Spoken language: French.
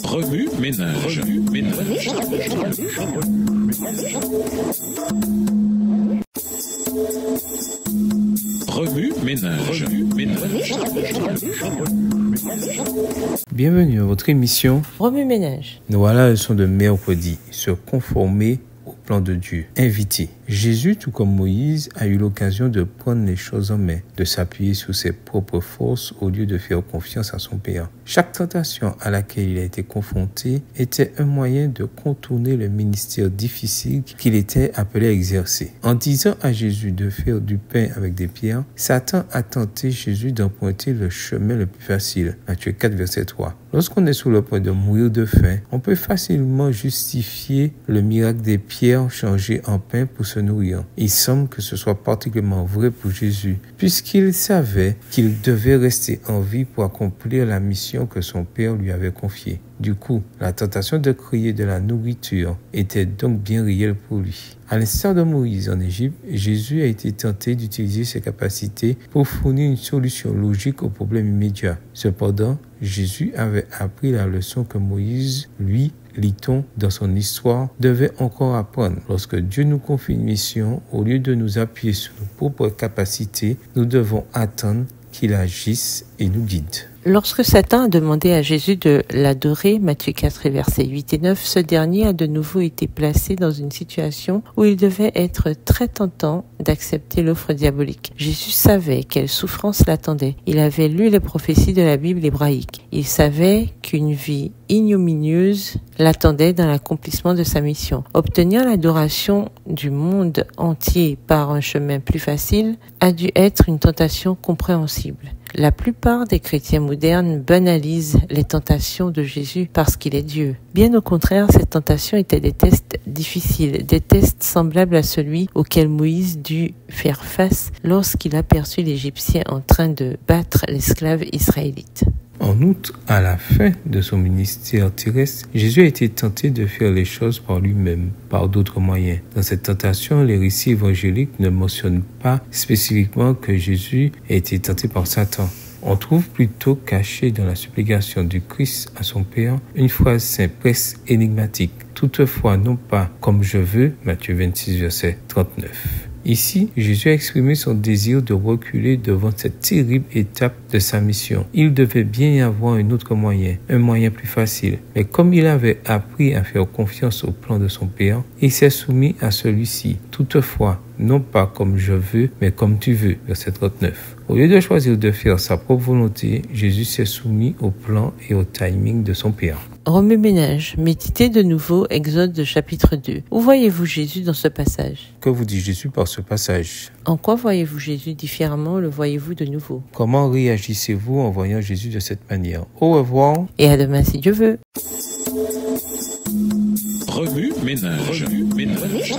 Remue ménage. Remue ménage. Bienvenue à votre émission Remue ménage. Nous voilà à la leçon de mercredi, se conformer au plan de Dieu. Invité. Jésus, tout comme Moïse, a eu l'occasion de prendre les choses en main, de s'appuyer sur ses propres forces au lieu de faire confiance à son Père. Chaque tentation à laquelle il a été confronté était un moyen de contourner le ministère difficile qu'il était appelé à exercer. En disant à Jésus de faire du pain avec des pierres, Satan a tenté Jésus d'emprunter le chemin le plus facile. Matthieu 4, verset 3. Lorsqu'on est sur le point de mourir de faim, on peut facilement justifier le miracle des pierres changées en pain pour se nourrir. Il semble que ce soit particulièrement vrai pour Jésus, puisqu'il savait qu'il devait rester en vie pour accomplir la mission que son Père lui avait confiée. Du coup, la tentation de créer de la nourriture était donc bien réelle pour lui. À l'instar de Moïse en Égypte, Jésus a été tenté d'utiliser ses capacités pour fournir une solution logique au problème immédiat. Cependant, Jésus avait appris la leçon que Moïse, lui, lit-on dans son histoire, devait encore apprendre. Lorsque Dieu nous confie une mission, au lieu de nous appuyer sur nos propres capacités, nous devons attendre qu'il agisse et nous guide. Lorsque Satan a demandé à Jésus de l'adorer, Matthieu 4, versets 8 et 9, ce dernier a de nouveau été placé dans une situation où il devait être très tentant d'accepter l'offre diabolique. Jésus savait quelle souffrance l'attendait. Il avait lu les prophéties de la Bible hébraïque. Il savait qu'une vie ignominieuse l'attendait dans l'accomplissement de sa mission. Obtenir l'adoration du monde entier par un chemin plus facile a dû être une tentation compréhensible. La plupart des chrétiens modernes banalisent les tentations de Jésus parce qu'il est Dieu. Bien au contraire, ces tentations étaient des tests difficiles, des tests semblables à celui auquel Moïse dut faire face lorsqu'il aperçut l'Égyptien en train de battre l'esclave israélite. En outre, à la fin de son ministère terrestre, Jésus a été tenté de faire les choses par lui-même, par d'autres moyens. Dans cette tentation, les récits évangéliques ne mentionnent pas spécifiquement que Jésus a été tenté par Satan. On trouve plutôt caché dans la supplication du Christ à son Père une phrase simple, presque énigmatique. Toutefois, non pas comme je veux, Matthieu 26, verset 39. Ici, Jésus a exprimé son désir de reculer devant cette terrible étape de sa mission. Il devait bien y avoir un autre moyen, un moyen plus facile. Mais comme il avait appris à faire confiance au plan de son Père, il s'est soumis à celui-ci. Toutefois, non pas comme je veux, mais comme tu veux. Verset 39. Au lieu de choisir de faire sa propre volonté, Jésus s'est soumis au plan et au timing de son Père. Remue ménage, méditez de nouveau Exode chapitre 2. Où voyez-vous Jésus dans ce passage? Que vous dit Jésus par ce passage? En quoi voyez-vous Jésus différemment? Le voyez-vous de nouveau? Comment réagissez-vous en voyant Jésus de cette manière? Au revoir. Et à demain si Dieu veut. Remue ménage. Remue ménage.